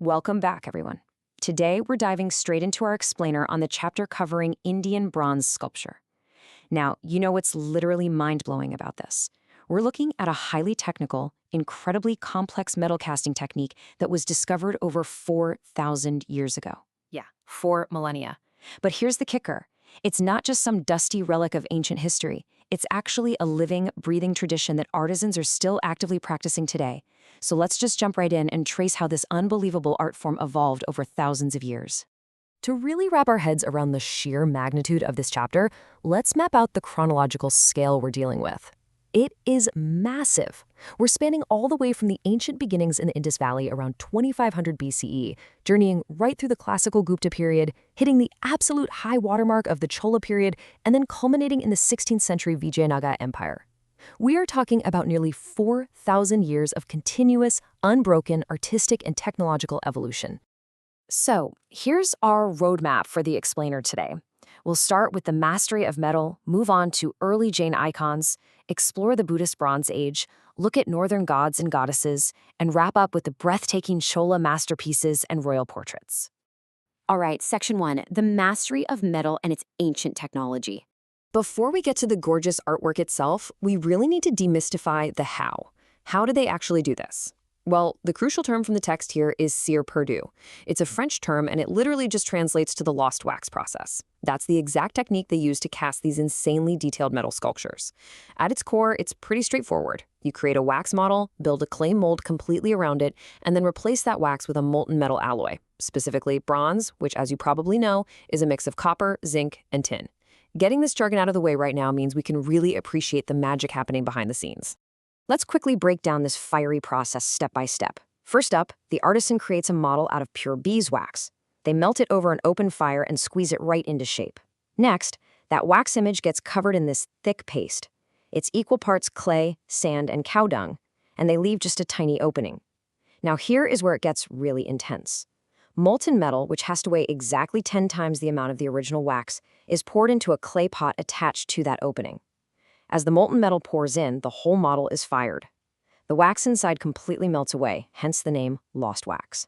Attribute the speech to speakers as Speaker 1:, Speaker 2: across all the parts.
Speaker 1: Welcome back, everyone. Today, we're diving straight into our explainer on the chapter covering Indian bronze sculpture. Now, you know what's literally mind-blowing about this? We're looking at a highly technical, incredibly complex metal casting technique that was discovered over 4,000 years ago. Yeah, 4 millennia. But here's the kicker. It's not just some dusty relic of ancient history. It's actually a living, breathing tradition that artisans are still actively practicing today. So let's just jump right in and trace how this unbelievable art form evolved over thousands of years. To really wrap our heads around the sheer magnitude of this chapter, let's map out the chronological scale we're dealing with. It is massive. We're spanning all the way from the ancient beginnings in the Indus Valley around 2500 BCE, journeying right through the classical Gupta period, hitting the absolute high watermark of the Chola period, and then culminating in the 16th century Vijayanaga Empire. We are talking about nearly 4,000 years of continuous, unbroken artistic and technological evolution. So, here's our roadmap for the explainer today. We'll start with the mastery of metal, move on to early Jain icons, explore the Buddhist Bronze Age, look at northern gods and goddesses, and wrap up with the breathtaking Chola masterpieces and royal portraits.
Speaker 2: All right, Section 1, the mastery of metal and its ancient technology.
Speaker 1: Before we get to the gorgeous artwork itself, we really need to demystify the how. How did they actually do this? Well, the crucial term from the text here is Cire-perdu. It's a French term, and it literally just translates to the lost wax process. That's the exact technique they use to cast these insanely detailed metal sculptures. At its core, it's pretty straightforward. You create a wax model, build a clay mold completely around it, and then replace that wax with a molten metal alloy, specifically bronze, which, as you probably know, is a mix of copper, zinc, and tin. Getting this jargon out of the way right now means we can really appreciate the magic happening behind the scenes. Let's quickly break down this fiery process step by step. First up, the artisan creates a model out of pure beeswax. They melt it over an open fire and squeeze it right into shape. Next, that wax image gets covered in this thick paste. It's equal parts clay, sand, and cow dung, and they leave just a tiny opening. Now here is where it gets really intense. Molten metal, which has to weigh exactly 10 times the amount of the original wax, is poured into a clay pot attached to that opening. As the molten metal pours in, the whole model is fired. The wax inside completely melts away, hence the name lost wax.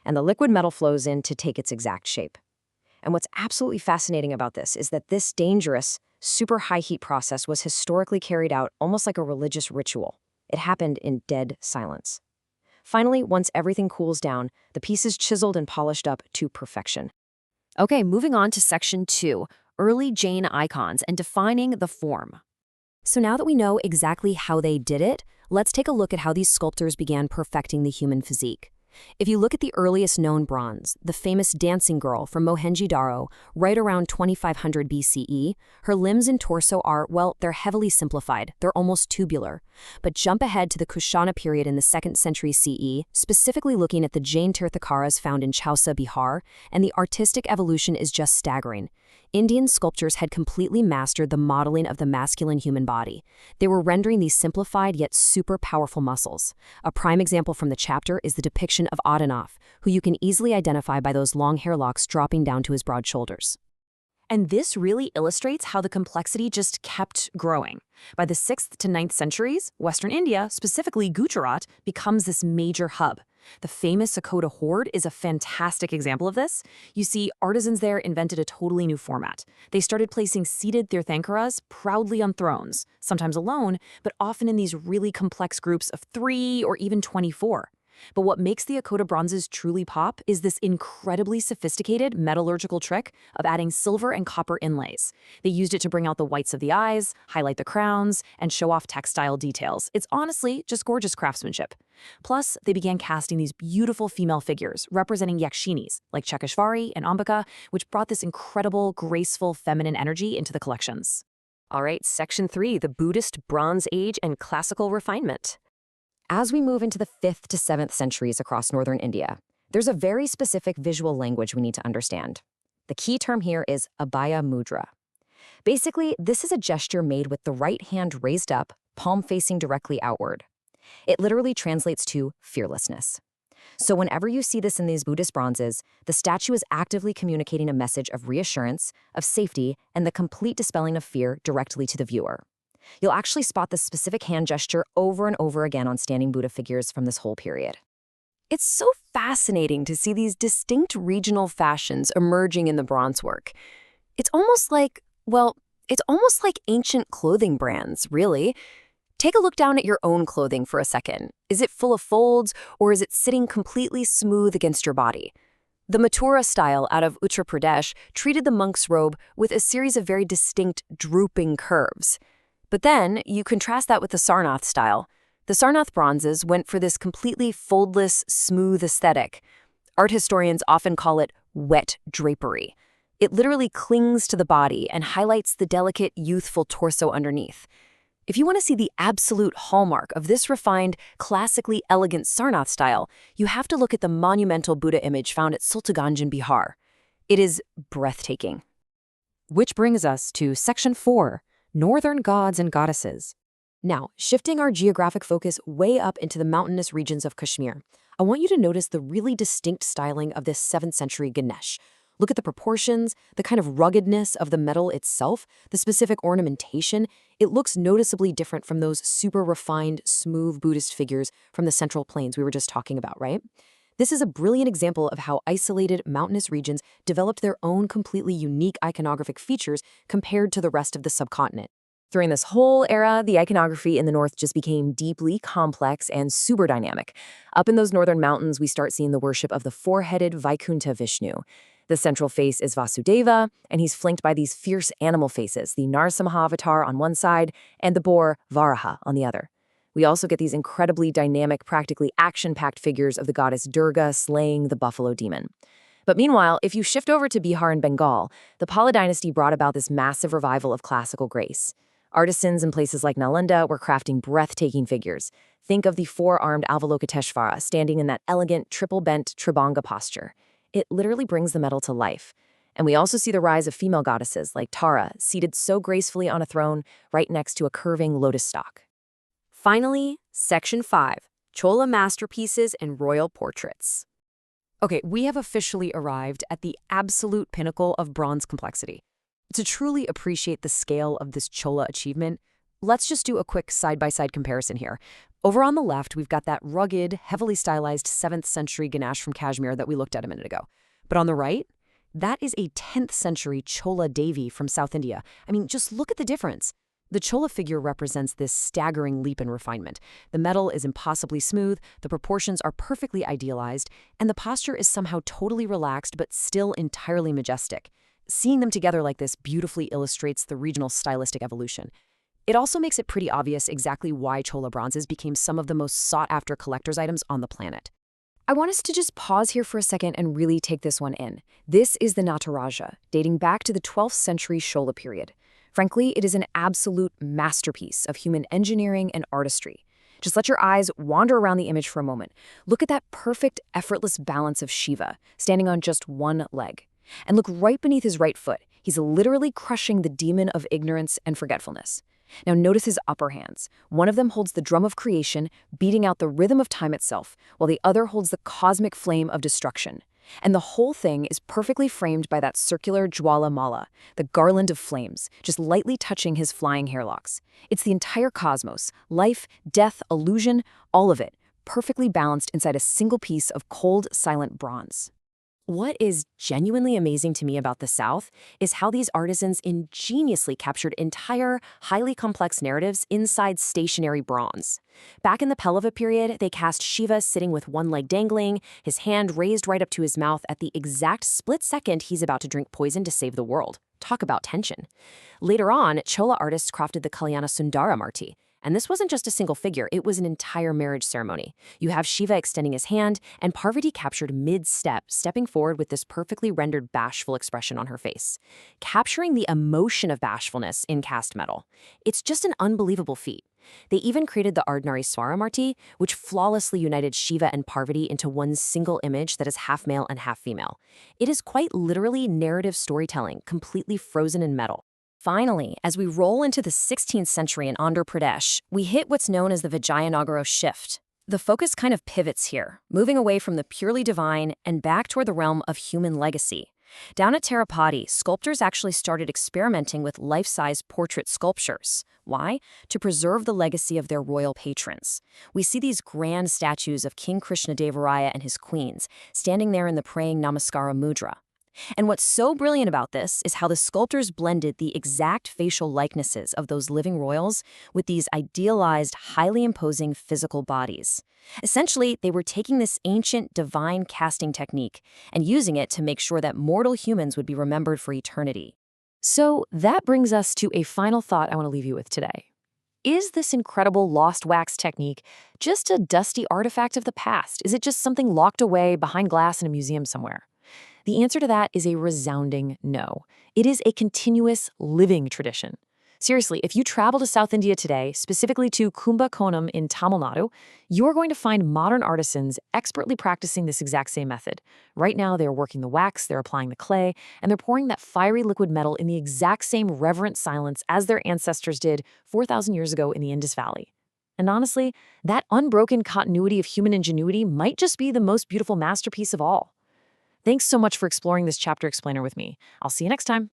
Speaker 1: And the liquid metal flows in to take its exact shape. And what's absolutely fascinating about this is that this dangerous, super high heat process was historically carried out almost like a religious ritual. It happened in dead silence. Finally, once everything cools down, the piece is chiseled and polished up to perfection.
Speaker 2: Okay, moving on to Section 2, early Jain icons and defining the form.
Speaker 1: So now that we know exactly how they did it, let's take a look at how these sculptors began perfecting the human physique. If you look at the earliest known bronze, the famous dancing girl from Mohenjo-daro, right around 2500 BCE, her limbs and torso are, well, they're heavily simplified. They're almost tubular. But jump ahead to the Kushana period in the 2nd century CE, specifically looking at the Jain Tirthakaras found in Chausa, Bihar, and the artistic evolution is just staggering. Indian sculptors had completely mastered the modeling of the masculine human body. They were rendering these simplified yet super powerful muscles. A prime example from the chapter is the depiction of Adanath, who you can easily identify by those long hair locks dropping down to his broad shoulders.
Speaker 2: And this really illustrates how the complexity just kept growing. By the 6th to 9th centuries, Western India, specifically Gujarat, becomes this major hub. The famous Akota Hoard is a fantastic example of this. You see, artisans there invented a totally new format. They started placing seated Tirthankaras proudly on thrones, sometimes alone, but often in these really complex groups of 3 or even 24. But what makes the Akota bronzes truly pop is this incredibly sophisticated metallurgical trick of adding silver and copper inlays. They used it to bring out the whites of the eyes, highlight the crowns, and show off textile details. It's honestly just gorgeous craftsmanship. Plus, they began casting these beautiful female figures representing yakshinis, like Chakeshvari and Ambika, which brought this incredible, graceful, feminine energy into the collections.
Speaker 1: All right, Section 3, the Buddhist Bronze Age and Classical Refinement. As we move into the 5th to 7th centuries across northern India, there's a very specific visual language we need to understand. The key term here is abhaya mudra. Basically, this is a gesture made with the right hand raised up, palm facing directly outward. It literally translates to fearlessness. So whenever you see this in these Buddhist bronzes, the statue is actively communicating a message of reassurance, of safety, and the complete dispelling of fear directly to the viewer. You'll actually spot this specific hand gesture over and over again on standing Buddha figures from this whole period. It's so fascinating to see these distinct regional fashions emerging in the bronze work. It's almost like, well, it's almost like ancient clothing brands, really. Take a look down at your own clothing for a second. Is it full of folds, or is it sitting completely smooth against your body? The Mathura style out of Uttar Pradesh treated the monk's robe with a series of very distinct drooping curves. But then you contrast that with the Sarnath style. The Sarnath bronzes went for this completely foldless, smooth aesthetic. Art historians often call it wet drapery. It literally clings to the body and highlights the delicate, youthful torso underneath. If you want to see the absolute hallmark of this refined, classically elegant Sarnath style, you have to look at the monumental Buddha image found at Sultanganj in Bihar. It is breathtaking.
Speaker 2: Which brings us to Section 4, Northern Gods and Goddesses.
Speaker 1: Now, shifting our geographic focus way up into the mountainous regions of Kashmir, I want you to notice the really distinct styling of this 7th century Ganesh. Look at the proportions, the kind of ruggedness of the metal itself, the specific ornamentation. It looks noticeably different from those super refined, smooth Buddhist figures from the Central Plains we were just talking about, right? This is a brilliant example of how isolated mountainous regions developed their own completely unique iconographic features compared to the rest of the subcontinent. During this whole era, the iconography in the north just became deeply complex and super dynamic. Up in those northern mountains, we start seeing the worship of the four-headed Vaikuntha Vishnu. The central face is Vasudeva, and he's flanked by these fierce animal faces, the Narasimha avatar on one side and the boar Varaha on the other. We also get these incredibly dynamic, practically action-packed figures of the goddess Durga slaying the buffalo demon. But meanwhile, if you shift over to Bihar and Bengal, the Pala dynasty brought about this massive revival of classical grace. Artisans in places like Nalanda were crafting breathtaking figures. Think of the four-armed Avalokiteshvara standing in that elegant triple-bent Tribhanga posture. It literally brings the metal to life. And we also see the rise of female goddesses like Tara, seated so gracefully on a throne right next to a curving lotus stalk.
Speaker 2: Finally, Section 5, Chola masterpieces and royal portraits. Okay, we have officially arrived at the absolute pinnacle of bronze complexity. To truly appreciate the scale of this Chola achievement, let's just do a quick side-by-side comparison here. Over on the left, we've got that rugged, heavily stylized 7th century Ganesh from Kashmir that we looked at a minute ago. But on the right, that is a 10th century Chola Devi from South India. I mean, just look at the difference. The Chola figure represents this staggering leap in refinement. The metal is impossibly smooth, the proportions are perfectly idealized, and the posture is somehow totally relaxed but still entirely majestic. Seeing them together like this beautifully illustrates the regional stylistic evolution. It also makes it pretty obvious exactly why Chola bronzes became some of the most sought-after collector's items on the planet.
Speaker 1: I want us to just pause here for a second and really take this one in. This is the Nataraja, dating back to the 12th century Chola period. Frankly, it is an absolute masterpiece of human engineering and artistry. Just let your eyes wander around the image for a moment. Look at that perfect, effortless balance of Shiva, standing on just one leg. And look right beneath his right foot. He's literally crushing the demon of ignorance and forgetfulness. Now notice his upper hands. One of them holds the drum of creation, beating out the rhythm of time itself, while the other holds the cosmic flame of destruction. And the whole thing is perfectly framed by that circular Jwala Mala, the garland of flames, just lightly touching his flying hairlocks. It's the entire cosmos, life, death, illusion, all of it, perfectly balanced inside a single piece of cold, silent bronze. What is genuinely amazing to me about the South is how these artisans ingeniously captured entire, highly complex narratives inside stationary bronze. Back in the Pallava period, they cast Shiva sitting with one leg dangling, his hand raised right up to his mouth at the exact split second he's about to drink poison to save the world. Talk about tension. Later on, Chola artists crafted the Kalyana Sundara Marti. And this wasn't just a single figure, it was an entire marriage ceremony. You have Shiva extending his hand, and Parvati captured mid-step, stepping forward with this perfectly rendered bashful expression on her face, capturing the emotion of bashfulness in cast metal. It's just an unbelievable feat. They even created the Ardnari Swara Marti, which flawlessly united Shiva and Parvati into one single image that is half male and half female. It is quite literally narrative storytelling, completely frozen in metal. Finally, as we roll into the 16th century in Andhra Pradesh, we hit what's known as the Vijayanagara shift. The focus kind of pivots here, moving away from the purely divine and back toward the realm of human legacy. Down at Cire-perdu, sculptors actually started experimenting with life-size portrait sculptures. Why? To preserve the legacy of their royal patrons. We see these grand statues of King Krishna-devaraya and his queens, standing there in the praying Namaskara mudra. And what's so brilliant about this is how the sculptors blended the exact facial likenesses of those living royals with these idealized, highly imposing physical bodies. Essentially, they were taking this ancient divine casting technique and using it to make sure that mortal humans would be remembered for eternity.
Speaker 2: So that brings us to a final thought I want to leave you with today. Is this incredible lost wax technique just a dusty artifact of the past? Is it just something locked away behind glass in a museum somewhere? The answer to that is a resounding no. It is a continuous, living tradition. Seriously, if you travel to South India today, specifically to Kumbakonam in Tamil Nadu, you're going to find modern artisans expertly practicing this exact same method. Right now, they're working the wax, they're applying the clay, and they're pouring that fiery liquid metal in the exact same reverent silence as their ancestors did 4,000 years ago in the Indus Valley. And honestly, that unbroken continuity of human ingenuity might just be the most beautiful masterpiece of all. Thanks so much for exploring this chapter explainer with me. I'll see you next time.